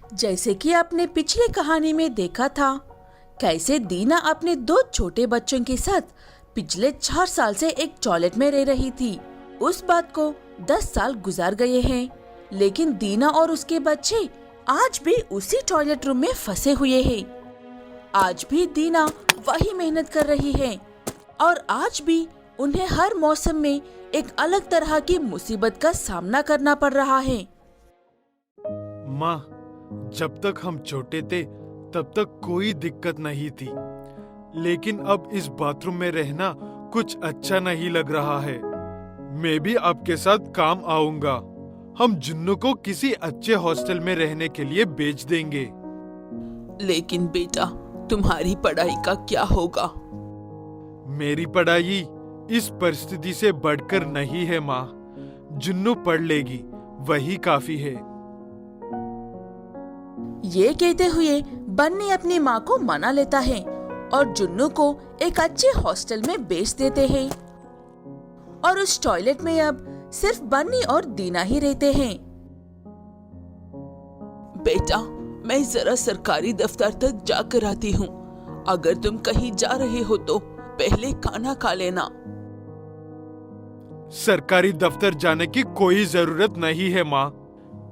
जैसे कि आपने पिछली कहानी में देखा था, कैसे दीना अपने 2 छोटे बच्चों के साथ पिछले 4 साल से एक टॉयलेट में रह रही थी। उस बात को 10 साल गुजार गए हैं, लेकिन दीना और उसके बच्चे आज भी उसी टॉयलेट रूम में फंसे हुए हैं। आज भी दीना वही मेहनत कर रही है और आज भी उन्हें हर मौसम में एक अलग तरह की मुसीबत का सामना करना पड़ रहा है। माँ, जब तक हम छोटे थे तब तक कोई दिक्कत नहीं थी, लेकिन अब इस बाथरूम में रहना कुछ अच्छा नहीं लग रहा है। मैं भी आपके साथ काम आऊंगा। हम जुन्नू को किसी अच्छे हॉस्टल में रहने के लिए बेच देंगे। लेकिन बेटा, तुम्हारी पढ़ाई का क्या होगा? मेरी पढ़ाई इस परिस्थिति से बढ़कर नहीं है माँ। जुन्नू पढ़ लेगी, वही काफी है। ये कहते हुए बन्नी अपनी माँ को मना लेता है और जुन्नू को एक अच्छे हॉस्टल में बेच देते हैं। और उस टॉयलेट में अब सिर्फ बन्नी और दीना ही रहते हैं। बेटा, मैं जरा सरकारी दफ्तर तक जाकर आती हूँ। अगर तुम कहीं जा रहे हो तो पहले खाना खा लेना। सरकारी दफ्तर जाने की कोई जरूरत नहीं है माँ।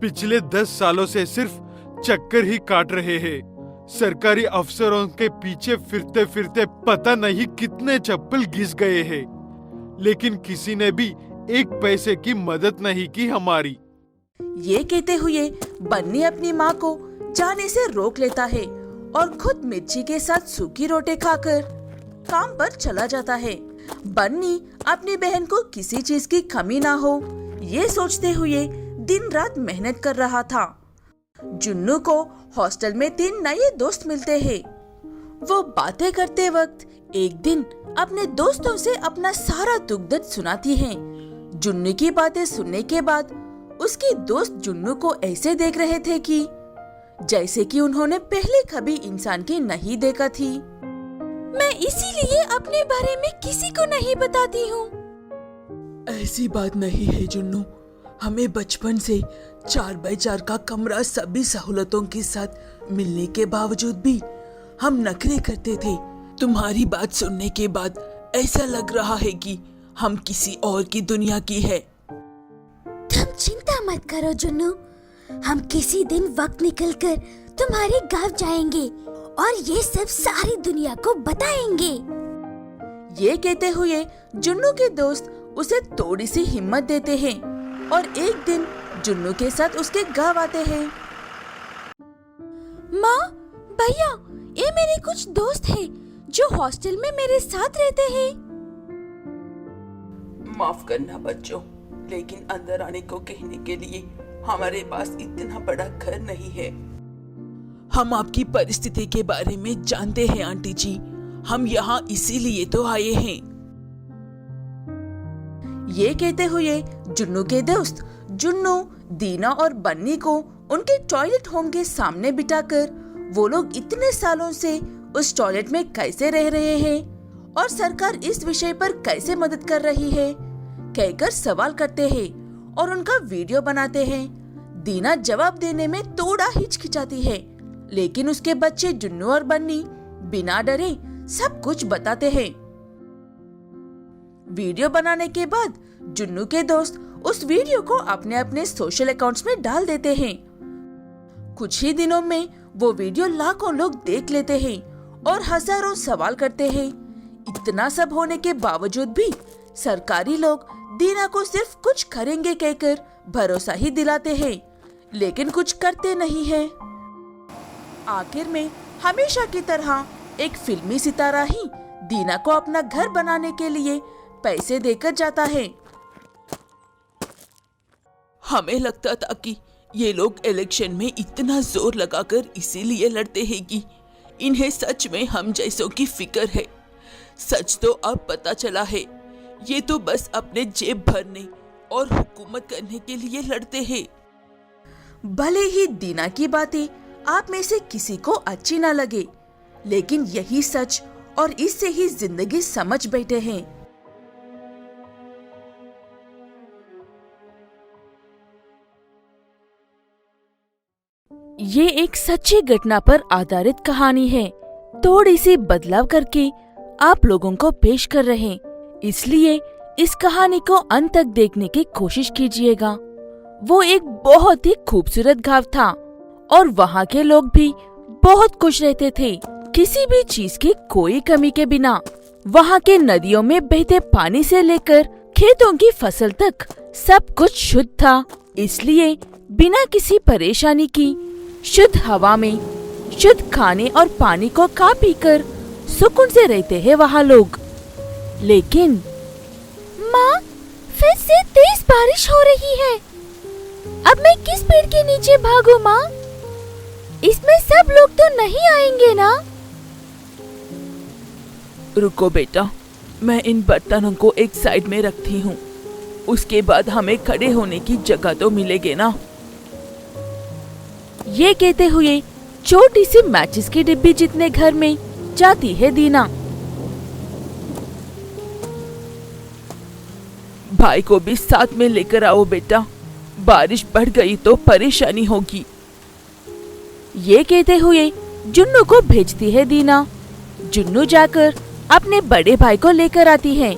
पिछले 10 सालों से सिर्फ चक्कर ही काट रहे हैं। सरकारी अफसरों के पीछे फिरते फिरते पता नहीं कितने चप्पल घिस गए हैं, लेकिन किसी ने भी एक पैसे की मदद नहीं की हमारी। ये कहते हुए बन्नी अपनी माँ को जाने से रोक लेता है और खुद मिर्ची के साथ सूखी रोटी खाकर काम पर चला जाता है। बन्नी अपनी बहन को किसी चीज की कमी ना हो, ये सोचते हुए दिन रात मेहनत कर रहा था। जुन्नू को हॉस्टल में 3 नए दोस्त मिलते हैं। वो बातें करते वक्त एक दिन अपने दोस्तों से अपना सारा दुख दर्द सुनाती हैं। जुन्नू की बातें सुनने के बाद उसकी दोस्त जुन्नू को ऐसे देख रहे थे कि जैसे कि उन्होंने पहले कभी इंसान की नहीं देखा थी। मैं इसीलिए अपने बारे में किसी को नहीं बताती हूँ। ऐसी बात नहीं है जुन्नू, हमें बचपन से 4x4 का कमरा सभी सहूलतों के साथ मिलने के बावजूद भी हम नखरे करते थे। तुम्हारी बात सुनने के बाद ऐसा लग रहा है कि हम किसी और की दुनिया की है। तुम चिंता मत करो जुन्नू, हम किसी दिन वक्त निकलकर तुम्हारे गांव जाएंगे और ये सब सारी दुनिया को बताएंगे। ये कहते हुए जुन्नू के दोस्त उसे थोड़ी सी हिम्मत देते हैं और एक दिन जुन्नू के साथ उसके गांव आते हैं। माँ, भैया, ये मेरे कुछ दोस्त हैं जो हॉस्टल में मेरे साथ रहते हैं। माफ करना बच्चों, लेकिन अंदर आने को कहने के लिए हमारे पास इतना बड़ा घर नहीं है। हम आपकी परिस्थिति के बारे में जानते हैं आंटी जी, हम यहाँ इसीलिए तो आए हैं। ये कहते हुए जुन्नू के दोस्त जुन्नू, दीना और बन्नी को उनके टॉयलेट होम के सामने बिठाकर वो लोग इतने सालों से उस टॉयलेट में कैसे रह रहे हैं और सरकार इस विषय पर कैसे मदद कर रही है कहकर सवाल करते हैं और उनका वीडियो बनाते हैं। दीना जवाब देने में थोड़ा हिचकिचाती है, लेकिन उसके बच्चे जुन्नू और बन्नी बिना डरे सब कुछ बताते हैं। वीडियो बनाने के बाद जुन्नू के दोस्त उस वीडियो को अपने अपने सोशल अकाउंट्स में डाल देते हैं। कुछ ही दिनों में वो वीडियो लाखों लोग देख लेते हैं और हजारों सवाल करते हैं। इतना सब होने के बावजूद भी सरकारी लोग दीना को सिर्फ कुछ करेंगे कहकर भरोसा ही दिलाते हैं, लेकिन कुछ करते नहीं है। आखिर में हमेशा की तरह एक फिल्मी सितारा ही दीना को अपना घर बनाने के लिए पैसे देकर जाता है। हमें लगता था कि ये लोग इलेक्शन में इतना जोर लगाकर इसीलिए लड़ते हैं कि इन्हें सच में हम जैसों की फिक्र है। सच तो अब पता चला है, ये तो बस अपने जेब भरने और हुकूमत करने के लिए लड़ते हैं। भले ही दीना की बातें आप में से किसी को अच्छी ना लगे, लेकिन यही सच और इससे ही जिंदगी समझ बैठे हैं। ये एक सच्ची घटना पर आधारित कहानी है। थोड़ी सी बदलाव करके आप लोगों को पेश कर रहे हैं, इसलिए इस कहानी को अंत तक देखने की कोशिश कीजिएगा। वो एक बहुत ही खूबसूरत गांव था और वहाँ के लोग भी बहुत खुश रहते थे, किसी भी चीज की कोई कमी के बिना। वहाँ के नदियों में बहते पानी से लेकर खेतों की फसल तक सब कुछ शुद्ध था, इसलिए बिना किसी परेशानी की शुद्ध हवा में शुद्ध खाने और पानी को खा पी कर सुकून से रहते हैं वहाँ लोग। लेकिन माँ, फिर से तेज बारिश हो रही है। अब मैं किस पेड़ के नीचे भागूं माँ? इसमें सब लोग तो नहीं आएंगे ना? रुको बेटा, मैं इन बर्तनों को एक साइड में रखती हूँ, उसके बाद हमें खड़े होने की जगह तो मिलेगी ना। ये कहते हुए छोटी सी मैचिस की डिब्बी जितने घर में जाती है दीना। भाई को भी साथ में लेकर आओ बेटा, बारिश बढ़ गई तो परेशानी होगी। ये कहते हुए जुन्नू को भेजती है दीना। जुन्नू जाकर अपने बड़े भाई को लेकर आती है।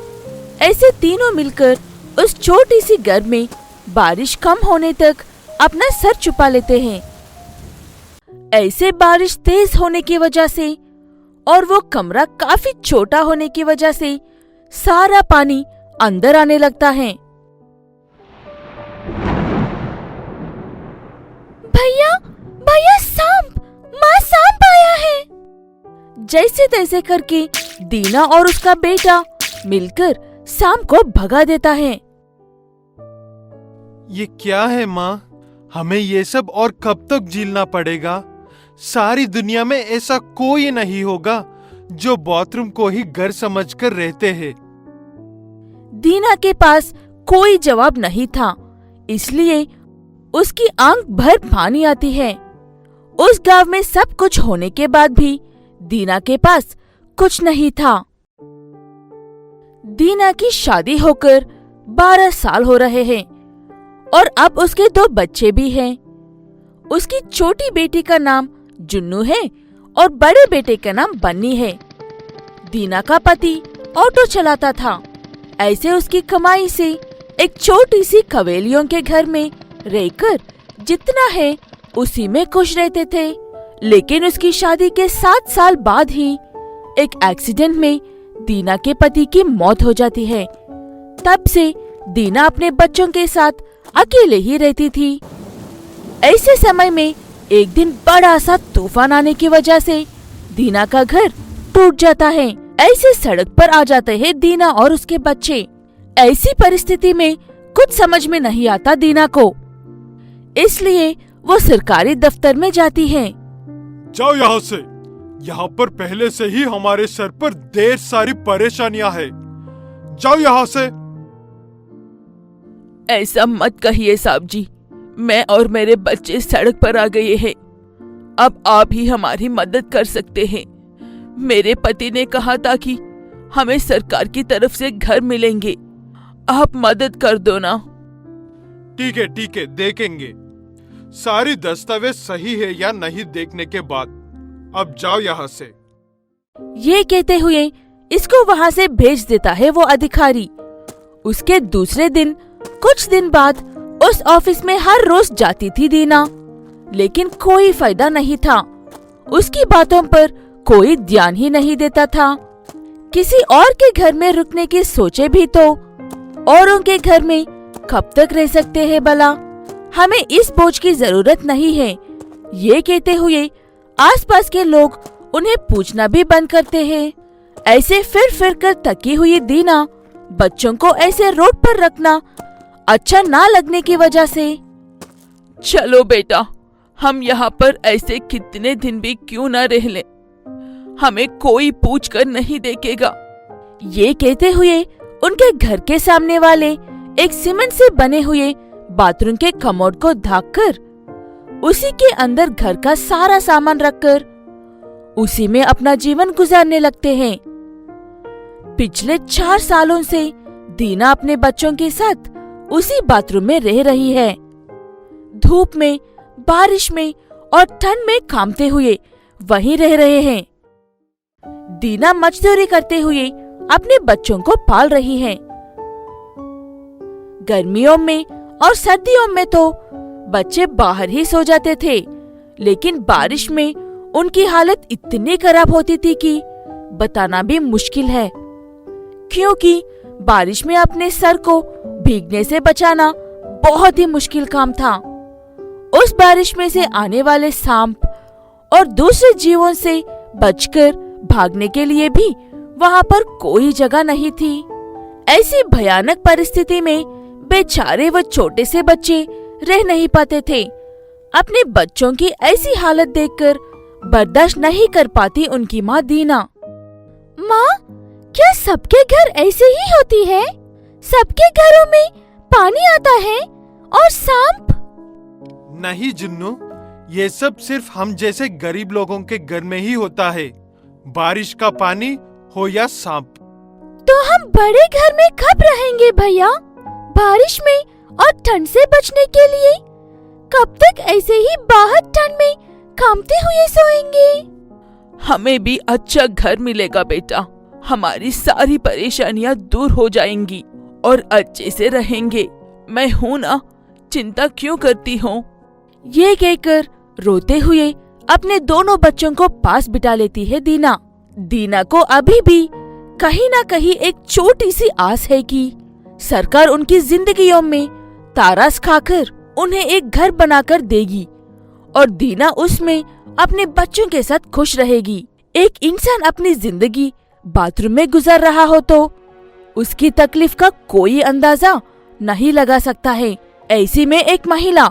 ऐसे तीनों मिलकर उस छोटी सी घर में बारिश कम होने तक अपना सर छुपा लेते हैं। ऐसे बारिश तेज होने की वजह से और वो कमरा काफी छोटा होने की वजह से सारा पानी अंदर आने लगता है। भैया, भैया सांप! माँ, सांप आया है! जैसे तैसे करके दीना और उसका बेटा मिलकर सांप को भगा देता है। ये क्या है माँ? हमें ये सब और कब तक झेलना पड़ेगा? सारी दुनिया में ऐसा कोई नहीं होगा जो बाथरूम को ही घर समझकर रहते हैं। दीना के पास कोई जवाब नहीं था, इसलिए उसकी आंख भर पानी आती है। उस गांव में सब कुछ होने के बाद भी दीना के पास कुछ नहीं था। दीना की शादी होकर 12 साल हो रहे हैं और अब उसके 2 बच्चे भी हैं। उसकी छोटी बेटी का नाम जुन्नू है और बड़े बेटे का नाम बन्नी है। दीना का पति ऑटो चलाता था। ऐसे उसकी कमाई से एक छोटी सी कवेलियों के घर में रहकर जितना है उसी में खुश रहते थे। लेकिन उसकी शादी के 7 साल बाद ही एक एक्सीडेंट में दीना के पति की मौत हो जाती है। तब से दीना अपने बच्चों के साथ अकेले ही रहती थी। ऐसे समय में एक दिन बड़ा सा तूफान आने की वजह से दीना का घर टूट जाता है। ऐसे सड़क पर आ जाते हैं दीना और उसके बच्चे। ऐसी परिस्थिति में कुछ समझ में नहीं आता दीना को, इसलिए वो सरकारी दफ्तर में जाती है। जाओ यहाँ से, यहाँ पर पहले से ही हमारे सर पर ढेर सारी परेशानियां हैं। जाओ यहाँ से। ऐसा मत कहिए साहब जी, मैं और मेरे बच्चे सड़क पर आ गए हैं। अब आप ही हमारी मदद कर सकते हैं। मेरे पति ने कहा था कि हमें सरकार की तरफ से घर मिलेंगे, आप मदद कर दो ना। ठीक है, देखेंगे। सारी दस्तावेज सही है या नहीं देखने के बाद अब जाओ यहाँ से। ये कहते हुए इसको वहाँ से भेज देता है वो अधिकारी। उसके दूसरे दिन कुछ दिन बाद उस ऑफिस में हर रोज जाती थी दीना, लेकिन कोई फायदा नहीं था। उसकी बातों पर कोई ध्यान ही नहीं देता था। किसी और के घर में रुकने की सोचे भी तो औरों के घर में कब तक रह सकते हैं भला, हमें इस बोझ की जरूरत नहीं है। ये कहते हुए आसपास के लोग उन्हें पूछना भी बंद करते हैं। ऐसे फिर कर थकी हुई दीना बच्चों को ऐसे रोड पर रखना अच्छा ना लगने की वजह से, चलो बेटा, हम यहाँ पर ऐसे कितने दिन भी क्यों ना रह लें, हमें कोई पूछ कर नहीं देखेगा। ये कहते हुए उनके घर के सामने वाले एक सीमेंट से बने हुए बाथरूम के कमोड को ढककर उसी के अंदर घर का सारा सामान रखकर उसी में अपना जीवन गुजारने लगते हैं। पिछले 4 सालों से दीना अपने बच्चों के साथ उसी बाथरूम में रह रही है। धूप में, बारिश में और ठंड में कांपते हुए वहीं रह रहे हैं। दीना मजदूरी करते हुए अपने बच्चों को पाल रही है। गर्मियों में और सर्दियों में तो बच्चे बाहर ही सो जाते थे, लेकिन बारिश में उनकी हालत इतनी खराब होती थी कि बताना भी मुश्किल है, क्योंकि बारिश में अपने सर को भीगने से बचाना बहुत ही मुश्किल काम था। उस बारिश में से आने वाले सांप और दूसरे जीवों से बचकर भागने के लिए भी वहां पर कोई जगह नहीं थी। ऐसी भयानक परिस्थिति में बेचारे वो छोटे से बच्चे रह नहीं पाते थे। अपने बच्चों की ऐसी हालत देखकर बर्दाश्त नहीं कर पाती उनकी माँ दीना। माँ, क्या सबके घर ऐसे ही होती है? सबके घरों में पानी आता है और सांप? नहीं जुन्नू, ये सब सिर्फ हम जैसे गरीब लोगों के घर में ही होता है, बारिश का पानी हो या सांप। तो हम बड़े घर में कब रहेंगे भैया? बारिश में और ठंड से बचने के लिए कब तक ऐसे ही बाहर ठंड में कांपते हुए सोएंगे? हमें भी अच्छा घर मिलेगा बेटा, हमारी सारी परेशानियां दूर हो जाएंगी और अच्छे से रहेंगे। मैं हूँ ना, चिंता क्यों करती हो? ये कहकर रोते हुए अपने दोनों बच्चों को पास बिठा लेती है दीना। दीना को अभी भी कहीं ना कहीं एक छोटी सी आस है कि सरकार उनकी जिंदगियों में तारास खाकर उन्हें एक घर बनाकर देगी और दीना उसमें अपने बच्चों के साथ खुश रहेगी। एक इंसान अपनी जिंदगी बाथरूम में गुजार रहा हो तो उसकी तकलीफ का कोई अंदाजा नहीं लगा सकता है। ऐसी में एक महिला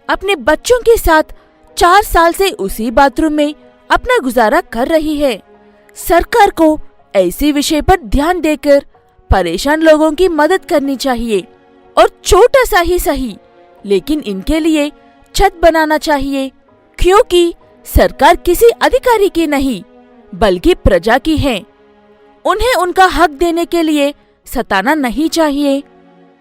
अपने बच्चों के साथ 4 साल से उसी बाथरूम में अपना गुजारा कर रही है। सरकार को ऐसे विषय पर ध्यान देकर परेशान लोगों की मदद करनी चाहिए और छोटा सा ही सही, लेकिन इनके लिए छत बनाना चाहिए, क्योंकि सरकार किसी अधिकारी की नहीं बल्कि प्रजा की है। उन्हें उनका हक देने के लिए सताना नहीं चाहिए।